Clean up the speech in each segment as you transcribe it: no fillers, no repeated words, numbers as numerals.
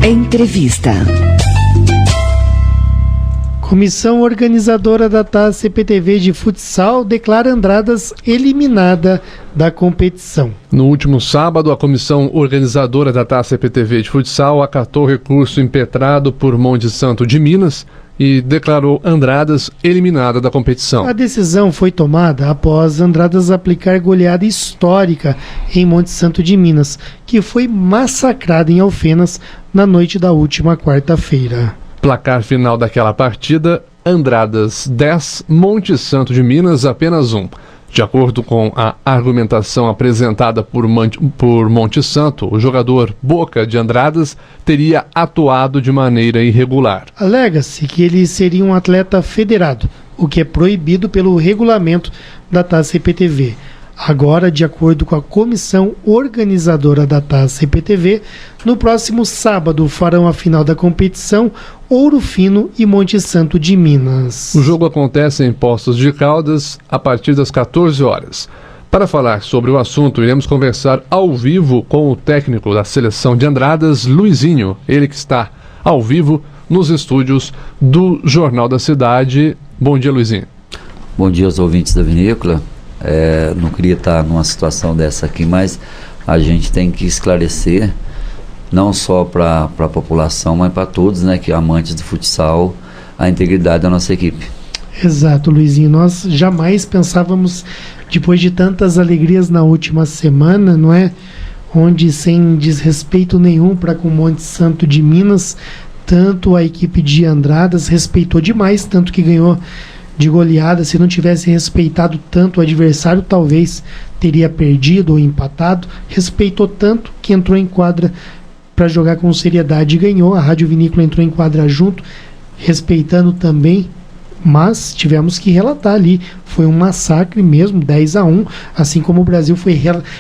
Entrevista. Comissão organizadora da Taça CPTV de futsal declara Andradas eliminada da competição. No último sábado, a comissão organizadora da Taça CPTV de futsal acatou recurso impetrado por Monte Santo de Minas e declarou Andradas eliminada da competição. A decisão foi tomada após Andradas aplicar goleada histórica em Monte Santo de Minas, que foi massacrada em Alfenas na noite da última quarta-feira. Placar final daquela partida: Andradas 10, Monte Santo de Minas apenas 1. De acordo com a argumentação apresentada por Monte Santo, o jogador Boca de Andradas teria atuado de maneira irregular. Alega-se que ele seria um atleta federado, o que é proibido pelo regulamento da Taça CPTV. Agora, de acordo com a comissão organizadora da Taça CPTV, no próximo sábado farão a final da competição Ouro Fino e Monte Santo de Minas. O jogo acontece em Poços de Caldas a partir das 14 horas. Para falar sobre o assunto, iremos conversar ao vivo com o técnico da seleção de Andradas, Luizinho. Ele que está ao vivo nos estúdios do Jornal da Cidade. Bom dia, Luizinho. Bom dia aos ouvintes da Vinícola. Não queria estar numa situação dessa aqui, mas a gente tem que esclarecer, não só para a população, mas para todos, né, que amantes do futsal, a integridade da nossa equipe. Exato, Luizinho. Nós jamais pensávamos, depois de tantas alegrias na última semana, não é? Onde, sem desrespeito nenhum para com o Monte Santo de Minas, tanto a equipe de Andradas respeitou demais, tanto que ganhou de goleada. Se não tivesse respeitado tanto o adversário, talvez teria perdido ou empatado. Respeitou tanto que entrou em quadra para jogar com seriedade e ganhou. A Rádio Vinícola entrou em quadra junto, respeitando também, mas tivemos que relatar ali, foi um massacre mesmo, 10-1, assim como o Brasil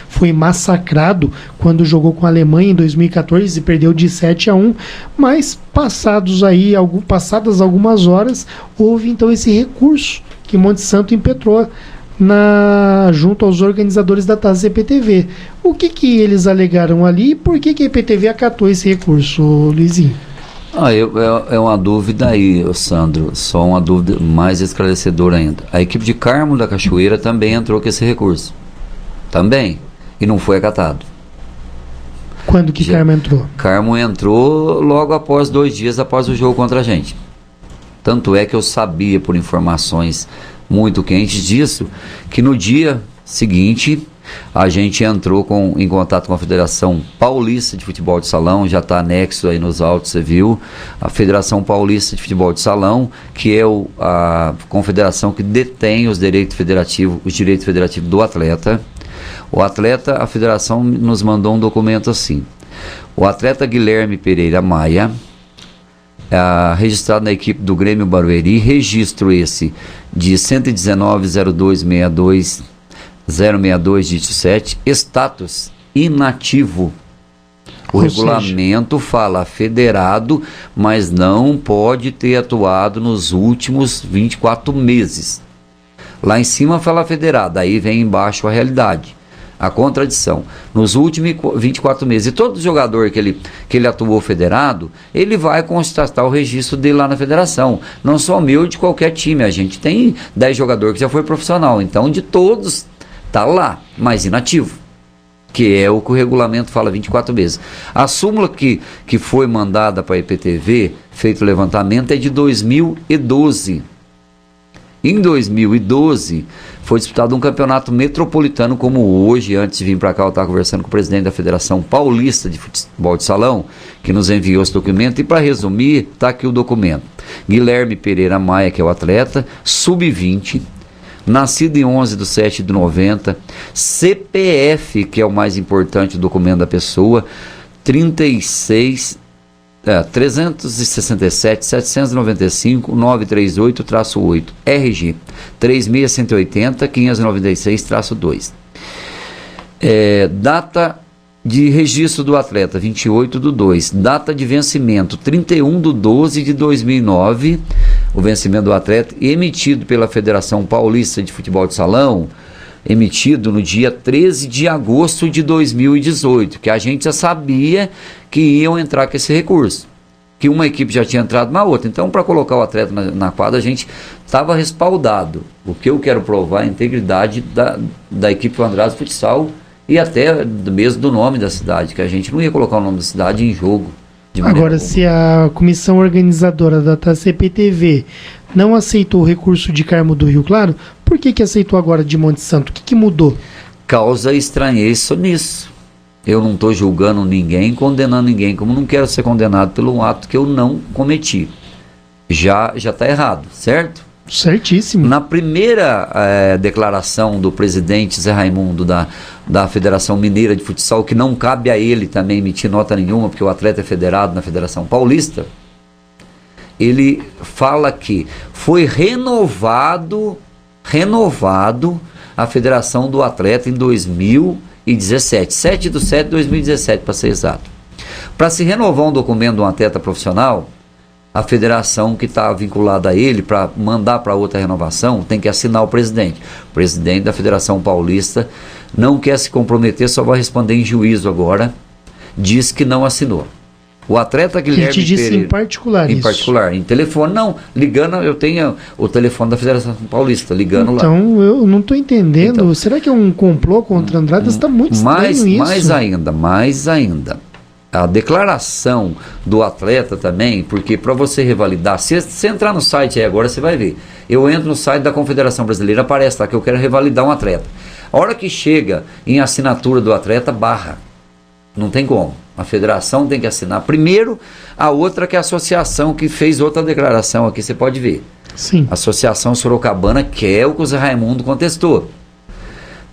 foi massacrado quando jogou com a Alemanha em 2014 e perdeu de 7-1, mas passadas algumas horas, houve então esse recurso que Monte Santo impetrou junto aos organizadores da Taça CPTV. O que eles alegaram ali e por que a EPTV acatou esse recurso, Luizinho? É uma dúvida aí, Sandro, só uma dúvida mais esclarecedora ainda. A equipe de Carmo da Cachoeira também entrou com esse recurso. Também. E não foi acatado. Quando que Carmo entrou? Carmo entrou logo após 2 dias após o jogo contra a gente. Tanto é que eu sabia, por informações muito quentes disso, que no dia seguinte a gente entrou em contato com a Federação Paulista de Futebol de Salão, já está anexo aí nos autos, você viu, a Federação Paulista de Futebol de Salão, que é a confederação que detém os direitos federativos do atleta. A federação nos mandou um documento assim: o atleta Guilherme Pereira Maia, registrado na equipe do Grêmio Barueri, registro esse de 119.0262 062-17, status inativo. O regulamento fala federado, mas não pode ter atuado nos últimos 24 meses. Lá em cima fala federado, aí vem embaixo a realidade, a contradição. Nos últimos 24 meses, e todo jogador que ele atuou federado, ele vai constatar o registro dele lá na federação. Não só meu, de qualquer time. A gente tem 10 jogadores que já foi profissional, então de todos está lá, mas inativo, que é o que o regulamento fala, 24 meses. A súmula que foi mandada para a EPTV, feito o levantamento, é de 2012. Em 2012, foi disputado um campeonato metropolitano como hoje. Antes de vir para cá, eu estava conversando com o presidente da Federação Paulista de Futebol de Salão, que nos enviou esse documento, e para resumir, está aqui o documento. Guilherme Pereira Maia, que é o atleta, sub-20, nascido em 11/7/90, CPF, que é o mais importante, o documento da pessoa, 367-795-938-8, RG 3680-596-2. Data de registro do atleta, 28/2. Data de vencimento, 31/12/2009. O vencimento do atleta emitido pela Federação Paulista de Futebol de Salão, emitido no dia 13 de agosto de 2018, que a gente já sabia que iam entrar com esse recurso, que uma equipe já tinha entrado na outra. Então, para colocar o atleta na quadra, a gente estava respaldado. O que eu quero provar é a integridade da equipe Andradas Futsal e até mesmo do nome da cidade, que a gente não ia colocar o nome da cidade em jogo. Agora, se a comissão organizadora da CPTV não aceitou o recurso de Carmo do Rio Claro, por que aceitou agora de Monte Santo? O que mudou? Causa estranheza nisso. Eu não estou julgando ninguém, condenando ninguém, como não quero ser condenado pelo ato que eu não cometi. Já está errado, certo? Certíssimo. Na primeira declaração do presidente Zé Raimundo da Federação Mineira de Futsal, que não cabe a ele também emitir nota nenhuma, porque o atleta é federado na Federação Paulista, ele fala que foi renovado a federação do atleta em 2017, 7/7/2017 para ser exato. Para se renovar um documento de um atleta profissional, a federação que está vinculada a ele, para mandar para outra renovação, tem que assinar o presidente. O presidente da Federação Paulista não quer se comprometer, só vai responder em juízo agora, diz que não assinou. O atleta Guilherme Ele te disse Pereira, em particular em isso? particular, em telefone, não, ligando, eu tenho o telefone da Federação Paulista, ligando lá. Então, eu não estou entendendo, então, será que é um complô contra Andradas? Está muito estranho isso. Mais ainda, a declaração do atleta também, porque para você revalidar, se você entrar no site aí agora, você vai ver, eu entro no site da Confederação Brasileira, aparece lá que eu quero revalidar um atleta. A hora que chega em assinatura do atleta, barra, não tem como. A federação tem que assinar primeiro, a outra que é a associação que fez outra declaração aqui, você pode ver. Sim. Associação Sorocabana, que é o que o Zé Raimundo contestou,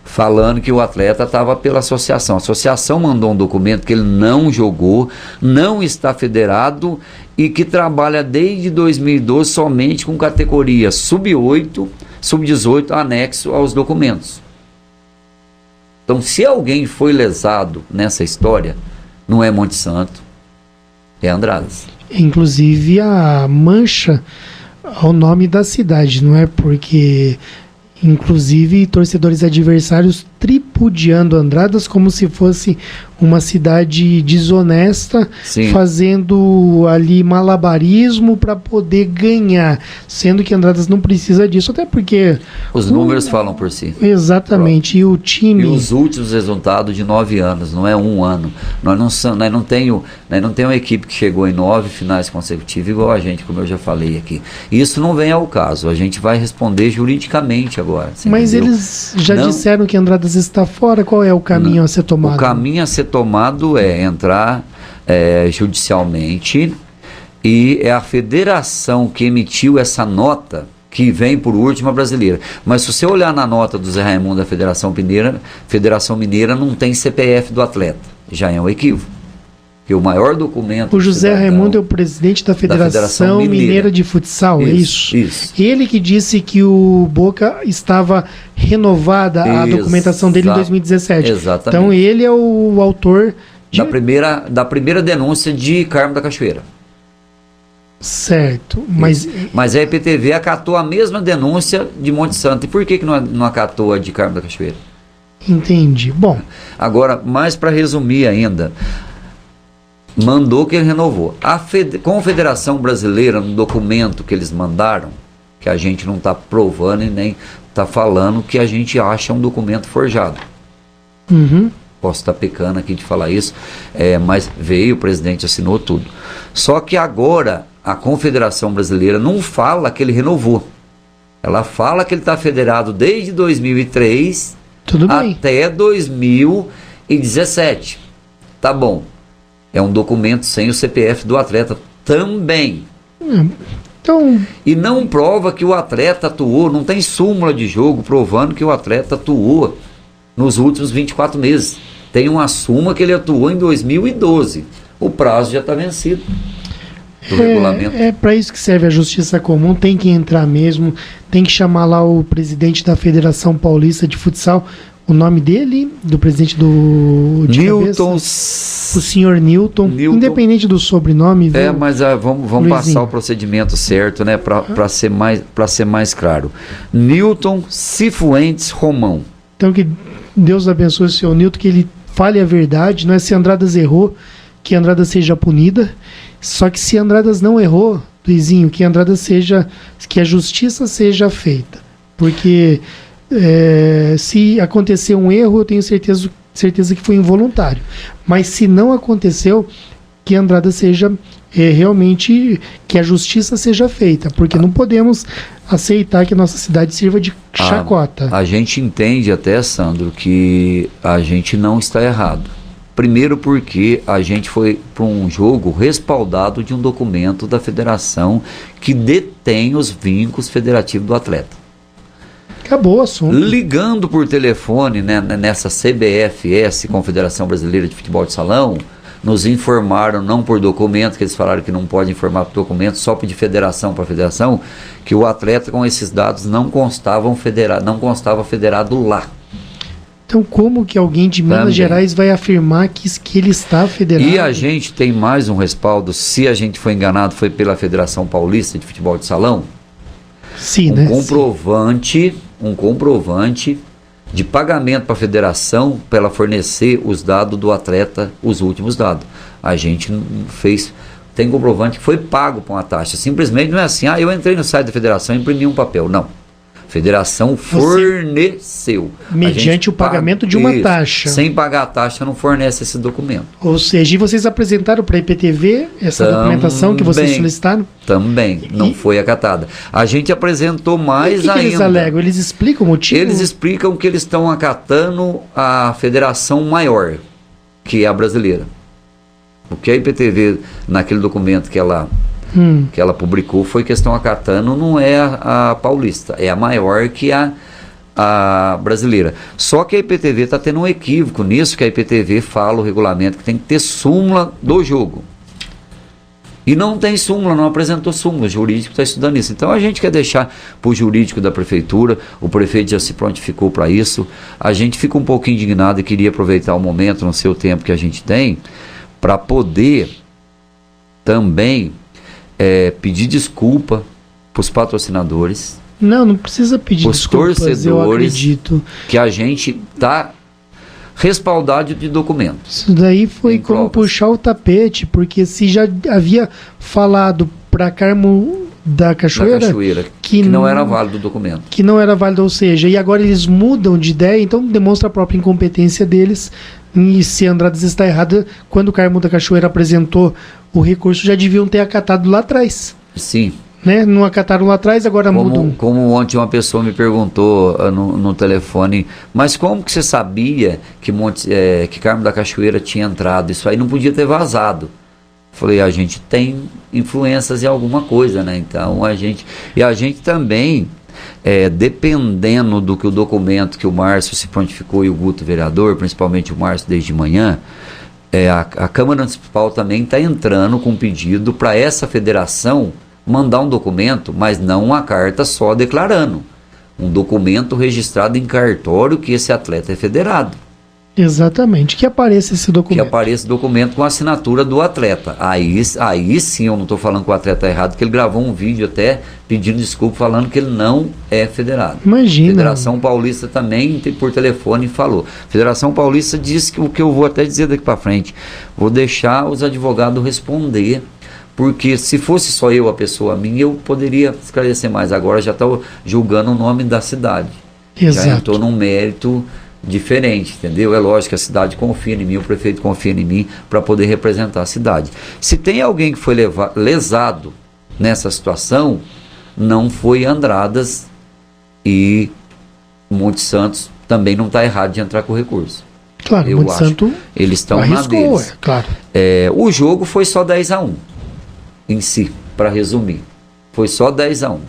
falando que o atleta estava pela associação. A associação mandou um documento que ele não jogou, não está federado e que trabalha desde 2012 somente com categoria sub-8, sub-18, anexo aos documentos. Então, se alguém foi lesado nessa história, não é Monte Santo, é Andradas. Inclusive a mancha ao nome da cidade, não é? Porque, inclusive, torcedores adversários tripudiando Andradas como se fosse uma cidade desonesta, Sim. fazendo ali malabarismo para poder ganhar, sendo que Andradas não precisa disso, até porque os números falam por si. Exatamente. E o time, e os últimos resultados de 9 anos, não é um ano. Nós não temos uma equipe que chegou em 9 finais consecutivas igual a gente, como eu já falei aqui. Isso não vem ao caso, a gente vai responder juridicamente agora. Mas entendeu? Eles já disseram que Andradas está fora. Qual é o caminho a ser tomado? O caminho a ser tomado é entrar judicialmente, e é a federação que emitiu essa nota que vem por último a brasileira. Mas se você olhar na nota do Zé Raimundo da Federação Mineira não tem CPF do atleta, já é um equívoco. Porque o maior documento... O José Raimundo é o presidente da Federação Mineira de Futsal, é isso? Isso. Ele que disse que o Boca estava renovada a documentação dele em 2017. Exatamente. Então ele é o autor da primeira denúncia de Carmo da Cachoeira. Certo. Mas a EPTV acatou a mesma denúncia de Monte Santo. E por que não acatou a de Carmo da Cachoeira? Entendi. Bom. Agora, mais para resumir ainda... mandou que ele renovou. A Confederação Brasileira, no documento que eles mandaram, que a gente não está provando e nem está falando, que a gente acha um documento forjado. Uhum. Posso estar pecando aqui de falar isso, mas veio, o presidente assinou tudo. Só que agora a Confederação Brasileira não fala que ele renovou. Ela fala que ele está federado desde 2003 até 2017. Tá bom. É um documento sem o CPF do atleta também. Então... E não prova que o atleta atuou, não tem súmula de jogo provando que o atleta atuou nos últimos 24 meses. Tem uma súmula que ele atuou em 2012. O prazo já está vencido do regulamento. É para isso que serve a Justiça Comum, tem que entrar mesmo, tem que chamar lá o presidente da Federação Paulista de Futsal, o nome dele, do presidente do... Newton. O senhor Newton, independente do sobrenome. Viu? Mas vamos passar o procedimento certo, né, para ser mais claro. Newton Cifuentes Romão. Então que Deus abençoe o senhor Nilton, que ele fale a verdade, não é se Andradas errou, que Andradas seja punida, só que se Andradas não errou, Luizinho, que Andradas seja, que a justiça seja feita, porque se acontecer um erro, eu tenho certeza que foi involuntário, mas se não aconteceu, que Andradas seja realmente, que a justiça seja feita, porque não podemos aceitar que nossa cidade sirva de chacota. A gente entende até, Sandro, que a gente não está errado. Primeiro porque a gente foi para um jogo respaldado de um documento da federação que detém os vínculos federativos do atleta. Acabou o assunto. Ligando por telefone, né, nessa CBFS, Confederação Brasileira de Futebol de Salão, nos informaram, não por documento, que eles falaram que não pode informar por documento, só de federação para federação, que o atleta com esses dados não constava federado lá. Então como que alguém de Minas Gerais vai afirmar que ele está federado? E a gente tem mais um respaldo, se a gente foi enganado, foi pela Federação Paulista de Futebol de Salão. Sim, Um comprovante de pagamento para a federação para ela fornecer os dados do atleta, os últimos dados. A gente tem comprovante que foi pago por uma taxa. Simplesmente não é assim, eu entrei no site da federação e imprimi um papel. Não. A federação forneceu. Mediante o pagamento de uma taxa. Sem pagar a taxa, não fornece esse documento. Ou seja, e vocês apresentaram para a IPTV essa documentação que vocês solicitaram? Também, não foi acatada. A gente apresentou mais ainda. O que eles alegam? Eles explicam o motivo? Eles explicam que eles estão acatando a federação maior, que é a brasileira. O que a IPTV, naquele documento que ela publicou, foi que estão acatando, não é a paulista, é a maior que a brasileira. Só que a IPTV está tendo um equívoco nisso, que a IPTV fala o regulamento que tem que ter súmula do jogo. E não tem súmula, não apresentou súmula, o jurídico está estudando isso. Então a gente quer deixar para o jurídico da prefeitura, o prefeito já se prontificou para isso. A gente fica um pouco indignado e queria aproveitar o momento, no seu tempo que a gente tem, para poder também pedir desculpa para os patrocinadores. Não precisa pedir desculpas, torcedores, eu acredito. Que a gente está respaldado de documentos. Isso daí foi como puxar o tapete, porque se já havia falado para Carmo da Cachoeira, que não era válido o documento. Que não era válido, ou seja, e agora eles mudam de ideia, então demonstra a própria incompetência deles. E se Andradas está errada, quando o Carmo da Cachoeira apresentou o recurso, já deviam ter acatado lá atrás. Sim. Né? Não acataram lá atrás, agora mudam. Como ontem uma pessoa me perguntou no telefone, mas como que você sabia que Carmo da Cachoeira tinha entrado? Isso aí não podia ter vazado. Falei, a gente tem influências em alguma coisa, né? Então a gente também, dependendo do que o documento que o Márcio se prontificou e o Guto vereador, principalmente o Márcio desde manhã, a Câmara Municipal também está entrando com um pedido para essa federação mandar um documento, mas não uma carta só declarando. Um documento registrado em cartório que esse atleta é federado. Exatamente, que apareça esse documento. Que apareça documento com a assinatura do atleta. Aí sim, eu não estou falando que o atleta é errado, porque ele gravou um vídeo até pedindo desculpa, falando que ele não é federado. Imagina. Federação Paulista também, por telefone, falou. Federação Paulista disse que o que eu vou até dizer daqui para frente, vou deixar os advogados responder, porque se fosse só eu, a pessoa minha, eu poderia esclarecer mais. Agora já estou julgando o nome da cidade. Exato. Já entrou num mérito diferente, entendeu? É lógico que a cidade confia em mim, o prefeito confia em mim para poder representar a cidade. Se tem alguém que foi lesado nessa situação, não foi Andradas, e Monte Santos também não está errado de entrar com recurso. Claro, eu Monte acho. Santo Eles estão na deles. Claro. O jogo foi só 10-1 em si, para resumir. Foi só 10-1.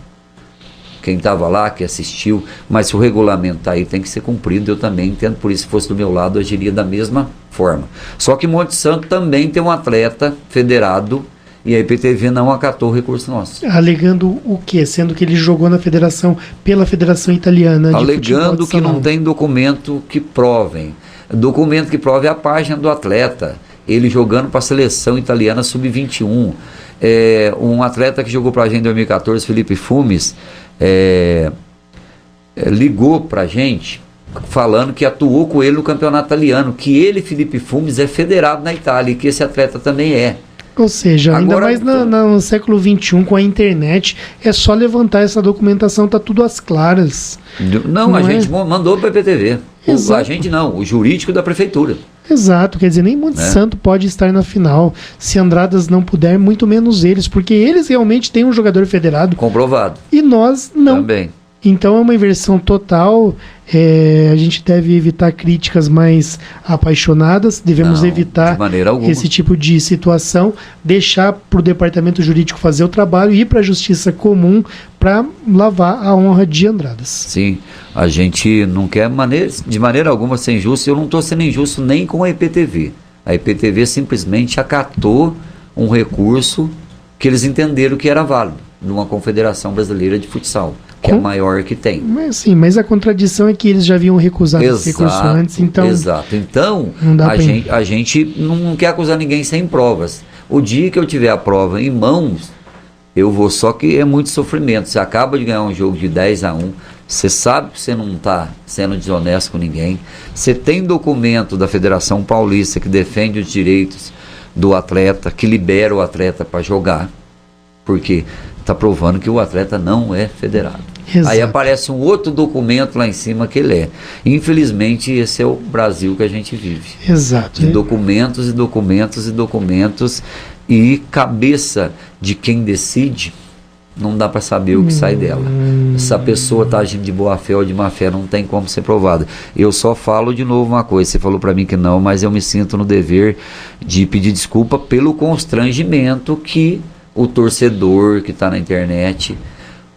Quem estava lá, que assistiu, mas se o regulamento está aí, tem que ser cumprido, eu também entendo, por isso, se fosse do meu lado, eu agiria da mesma forma. Só que Monte Santo também tem um atleta federado, e a IPTV não acatou o recurso nosso. Alegando o quê? Sendo que ele jogou na federação, pela Federação Italiana de Alegando que não tem documento que provem. Documento que prove é a página do atleta, ele jogando para a seleção italiana sub-21. Um atleta que jogou para a gente em 2014, Felipe Fumes, ligou para a gente falando que atuou com ele no campeonato italiano, que ele, Felipe Fumes, é federado na Itália e que esse atleta também é. Ou seja, Agora, ainda mais no século XXI, com a internet, é só levantar essa documentação, tá tudo às claras. Não, a gente mandou para a IPTV. A gente não, o jurídico da prefeitura. Exato, quer dizer, nem Monte Santo pode estar na final. Se Andradas não puder, muito menos eles, porque eles realmente têm um jogador federado. Comprovado. E nós não. Também. Então é uma inversão total. A gente deve evitar críticas mais apaixonadas, devemos evitar esse tipo de situação, deixar para o departamento jurídico fazer o trabalho e ir para a justiça comum para lavar a honra de Andradas. Sim, a gente não quer de maneira alguma ser injusto. Eu não estou sendo injusto nem com a IPTV. A IPTV simplesmente acatou um recurso que eles entenderam que era válido, de uma Confederação Brasileira de Futsal, que é a maior que tem. Mas a contradição é que eles já haviam recusado esse recurso antes, então... Exato. Então, a gente não quer acusar ninguém sem provas. O dia que eu tiver a prova em mãos, eu vou, só que é muito sofrimento. Você acaba de ganhar um jogo de 10-1, você sabe que você não está sendo desonesto com ninguém, você tem documento da Federação Paulista que defende os direitos do atleta, que libera o atleta para jogar, porque está provando que o atleta não é federado. Exato. Aí aparece um outro documento lá em cima que ele é. Infelizmente, esse é o Brasil que a gente vive. Exato. De documentos e documentos e documentos, e cabeça de quem decide, não dá para saber o que sai dela. Essa pessoa está agindo de boa fé ou de má fé, não tem como ser provado. Eu só falo de novo uma coisa, você falou para mim que não, mas eu me sinto no dever de pedir desculpa pelo constrangimento que o torcedor que está na internet,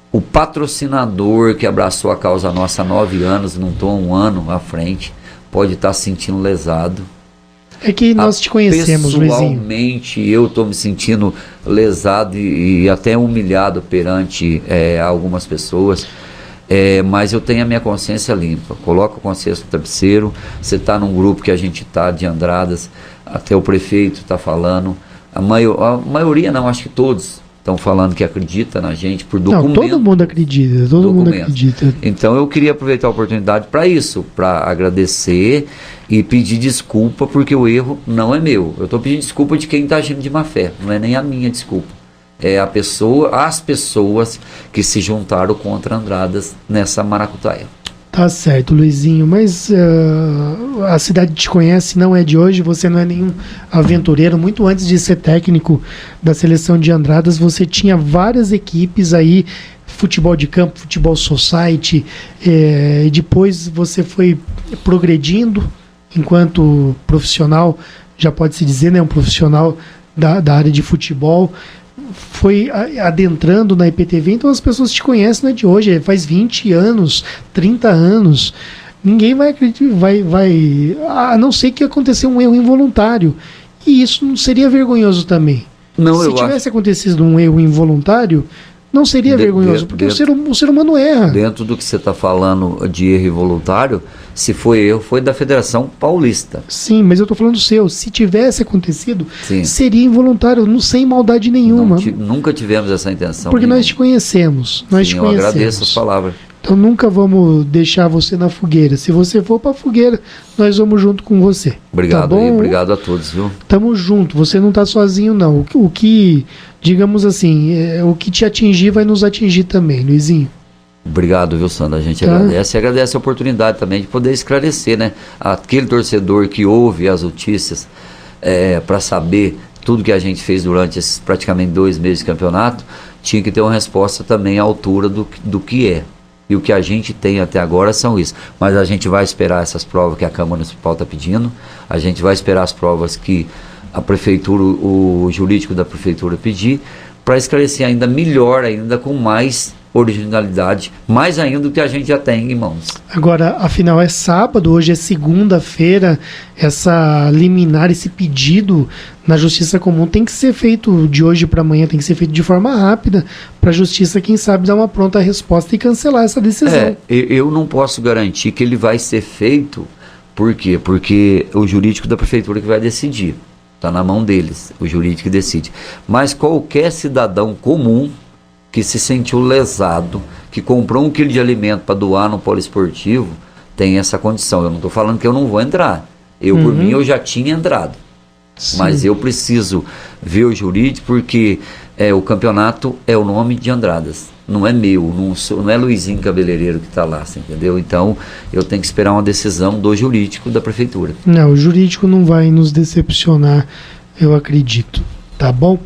o patrocinador que abraçou a causa nossa há 9 anos, não estou há 1 ano à frente, pode estar se sentindo lesado. É que nós te conhecemos, Luizinho. Pessoalmente, eu estou me sentindo lesado e até humilhado perante algumas pessoas, mas eu tenho a minha consciência limpa. Coloca a consciência no travesseiro. Você está num grupo que a gente está de Andradas, até o prefeito está falando. A maioria não, acho que todos estão falando que acredita na gente por documento. Não, todo mundo acredita, todo mundo acredita. Então eu queria aproveitar a oportunidade para isso, para agradecer e pedir desculpa, porque o erro não é meu. Eu estou pedindo desculpa de quem está agindo de má fé, não é nem a minha desculpa. É as pessoas que se juntaram contra Andradas nessa maracutaia. Tá certo, Luizinho, mas a cidade te conhece, não é de hoje, você não é nenhum aventureiro. Muito antes de ser técnico da seleção de Andradas, você tinha várias equipes aí, futebol de campo, futebol society, e depois você foi progredindo enquanto profissional, já pode-se dizer, né, um profissional da área de futebol, foi adentrando na IPTV, então as pessoas te conhecem, não é de hoje, faz 20 anos, 30 anos, ninguém vai acreditar, a não ser que aconteceu um erro involuntário, e isso não seria vergonhoso também. Não, se tivesse acontecido um erro involuntário, não seria vergonhoso, porque o ser humano erra. Dentro do que você está falando de erro involuntário, se foi erro, foi da Federação Paulista. Sim, mas eu estou falando do seu. Se tivesse acontecido, seria involuntário, sem maldade nenhuma. Nunca tivemos essa intenção. Porque nós te conhecemos. Eu agradeço as palavras. Então nunca vamos deixar você na fogueira. Se você for para a fogueira, nós vamos junto com você. Obrigado, tá bom? Obrigado a todos, viu? Tamo junto, você não está sozinho não. O que, digamos assim, o que te atingir vai nos atingir também, Luizinho. Obrigado, viu, Sandra? A gente agradece e agradece a oportunidade também de poder esclarecer, né? Aquele torcedor que ouve as notícias para saber tudo que a gente fez durante esses praticamente 2 meses de campeonato, tinha que ter uma resposta também à altura do que é. E o que a gente tem até agora são isso. Mas a gente vai esperar essas provas que a Câmara Municipal está pedindo, a gente vai esperar as provas que a Prefeitura, o jurídico da Prefeitura pedir, para esclarecer ainda melhor, ainda com mais originalidade, mais ainda do que a gente já tem em mãos. Agora, afinal é sábado, hoje é segunda-feira, essa liminar, esse pedido na Justiça Comum tem que ser feito de hoje para amanhã, tem que ser feito de forma rápida, para a Justiça, quem sabe, dar uma pronta resposta e cancelar essa decisão. Eu não posso garantir que ele vai ser feito, por quê? Porque o jurídico da Prefeitura que vai decidir, está na mão deles, o jurídico que decide. Mas qualquer cidadão comum que se sentiu lesado, que comprou 1 quilo de alimento para doar no poliesportivo, tem essa condição. Eu não estou falando que eu não vou entrar. Por mim, eu já tinha entrado. Sim. Mas eu preciso ver o jurídico, porque o campeonato é o nome de Andradas. Não é meu, não é Luizinho Cabeleireiro que está lá, você entendeu? Então, eu tenho que esperar uma decisão do jurídico da prefeitura. Não, o jurídico não vai nos decepcionar, eu acredito. Tá bom?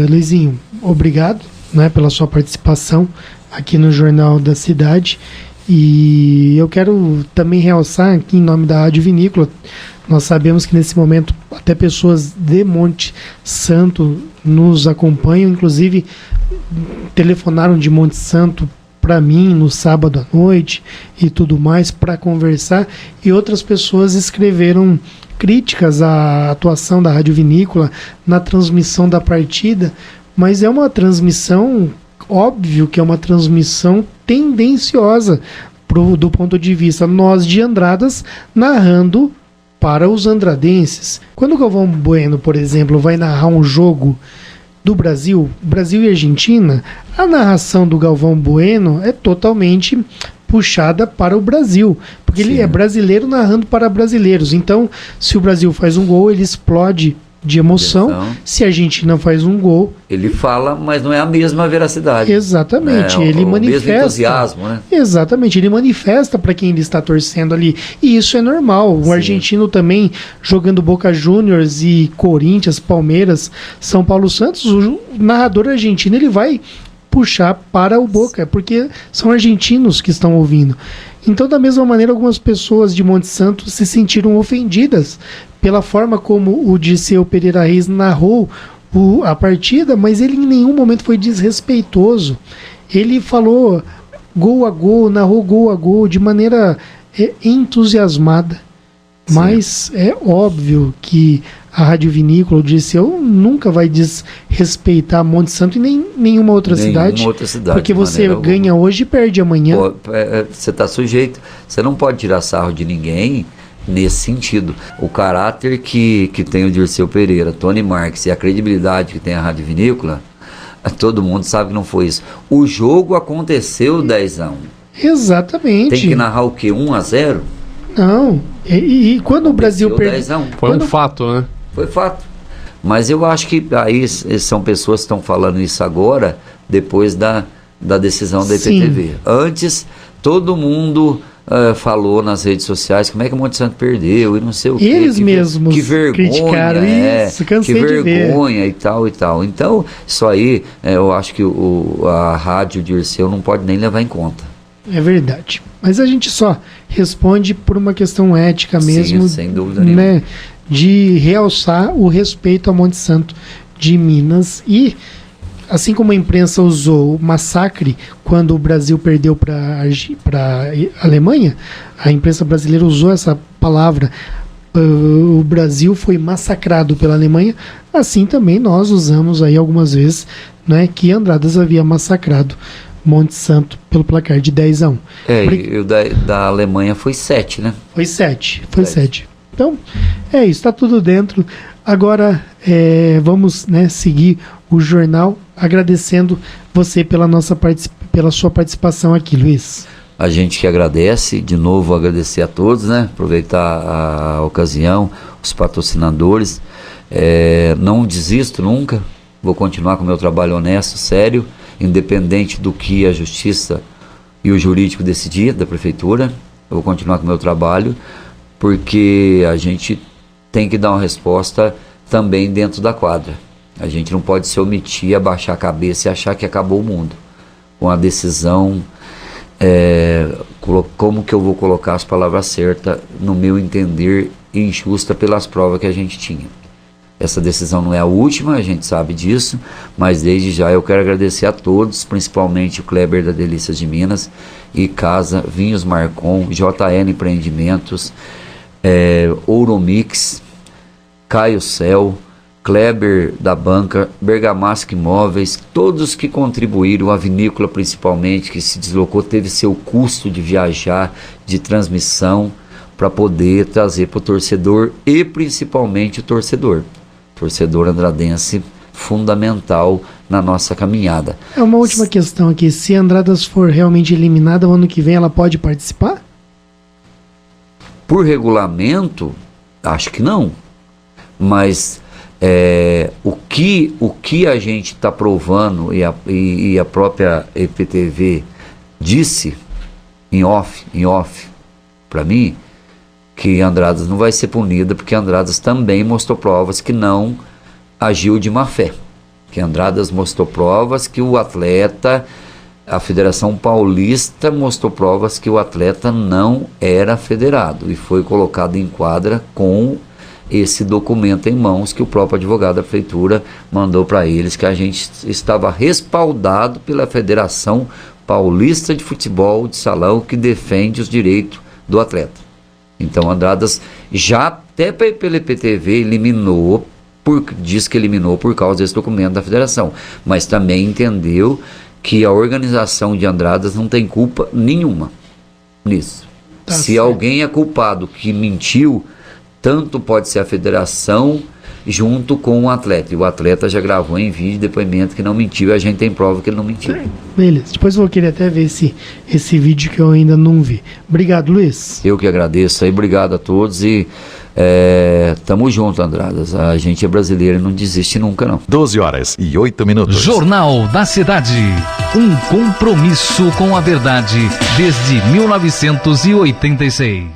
Luizinho, obrigado, né, pela sua participação aqui no Jornal da Cidade. E eu quero também realçar aqui em nome da Rádio Vinícola, nós sabemos que nesse momento até pessoas de Monte Santo nos acompanham, inclusive telefonaram de Monte Santo para mim no sábado à noite e tudo mais para conversar, e outras pessoas escreveram críticas à atuação da Rádio Vinícola na transmissão da partida, mas é uma transmissão, óbvio que é uma transmissão tendenciosa do ponto de vista nós de Andradas narrando para os andradenses. Quando o Galvão Bueno, por exemplo, vai narrar um jogo do Brasil e Argentina, a narração do Galvão Bueno é totalmente puxada para o Brasil, porque Sim. Ele é brasileiro narrando para brasileiros. Então, se o Brasil faz um gol, ele explode de emoção. Se a Argentina faz um gol, ele fala, mas não é a mesma veracidade. Exatamente, ele manifesta. Mesmo entusiasmo, né? Exatamente, ele manifesta para quem ele está torcendo ali. E isso é normal. O argentino também jogando Boca Juniors e Corinthians, Palmeiras, São Paulo Santos, o narrador argentino ele vai puxar para o Boca, porque são argentinos que estão ouvindo. Então, da mesma maneira, algumas pessoas de Monte Santo se sentiram ofendidas pela forma como o Dirceu Pereira Reis narrou a partida, mas ele em nenhum momento foi desrespeitoso. Ele falou gol a gol, narrou gol a gol de maneira entusiasmada. Sim. Mas é óbvio que a Rádio Vinícola, o Dirceu, nunca vai desrespeitar Monte Santo e nem nenhuma outra cidade. Porque você ganha hoje e perde amanhã. Você está sujeito. Você não pode tirar sarro de ninguém nesse sentido. O caráter que tem o Dirceu Pereira, Tony Marques e a credibilidade que tem a Rádio Vinícola, todo mundo sabe que não foi isso. O jogo aconteceu 10-1. Exatamente. Tem que narrar o quê? 1-0? Não. E quando o Brasil perdeu... Foi um fato, né? Foi fato. Mas eu acho que aí são pessoas que estão falando isso agora, depois da decisão da IPTV. Sim. Antes, todo mundo falou nas redes sociais como é que o Monte Santo perdeu e não sei o quê. Eles mesmos que vergonha, criticaram isso, cansei que de vergonha ver. e tal e tal. Então, isso aí, eu acho que a Rádio Dirceu não pode nem levar em conta. É verdade. Mas a gente só responde por uma questão ética mesmo. Sim, sem dúvida nenhuma. De realçar o respeito a Monte Santo de Minas. E, assim como a imprensa usou o massacre quando o Brasil perdeu para a Alemanha, a imprensa brasileira usou essa palavra. O Brasil foi massacrado pela Alemanha. Assim também nós usamos aí algumas vezes, né, que Andradas havia massacrado Monte Santo pelo placar de 10-1. E o da Alemanha foi 7, né? Foi 7. Então, é isso, está tudo dentro. Agora, vamos, né, seguir o jornal, agradecendo você pela sua participação aqui, Luiz. A gente que agradece, de novo agradecer a todos, né? Aproveitar a ocasião, os patrocinadores. Não desisto nunca, vou continuar com o meu trabalho honesto, sério, independente do que a justiça e o jurídico decidir da prefeitura. Eu vou continuar com o meu trabalho, porque a gente tem que dar uma resposta também dentro da quadra. A gente não pode se omitir, abaixar a cabeça e achar que acabou o mundo. Com a decisão, como que eu vou colocar as palavras certas, no meu entender, injusta pelas provas que a gente tinha. Essa decisão não é a última, a gente sabe disso, mas desde já eu quero agradecer a todos, principalmente o Kleber da Delícias de Minas e Casa, Vinhos Marcon, JL Empreendimentos, Ouromix, Caio Cel, Kleber da Banca, Bergamasca Imóveis, todos que contribuíram, a vinícola principalmente, que se deslocou, teve seu custo de viajar, de transmissão, para poder trazer para o torcedor e principalmente o torcedor andradense, fundamental na nossa caminhada. Uma última questão aqui, se Andradas for realmente eliminada, o ano que vem ela pode participar? por regulamento, acho que não. Mas o que a gente está provando e a própria EPTV disse em off para mim, que Andradas não vai ser punida, porque Andradas também mostrou provas que não agiu de má fé. Que Andradas mostrou provas que o atleta, a Federação Paulista mostrou provas que o atleta não era federado e foi colocado em quadra com esse documento em mãos que o próprio advogado da prefeitura mandou para eles, que a gente estava respaldado pela Federação Paulista de Futebol de Salão, que defende os direitos do atleta. Então Andradas já até pela EPTV diz que eliminou por causa desse documento da federação, mas também entendeu que a organização de Andradas não tem culpa nenhuma nisso. Se certo. Alguém é culpado que mentiu, tanto pode ser a federação junto com o atleta. E o atleta já gravou em vídeo depoimento que não mentiu, e a gente tem prova que ele não mentiu. Beleza, depois eu vou querer até ver esse vídeo que eu ainda não vi. Obrigado, Luiz. Eu que agradeço aí, obrigado a todos e tamo junto, Andradas. A gente é brasileiro e não desiste nunca, não. 12h08. Jornal da Cidade. Um compromisso com a verdade desde 1986.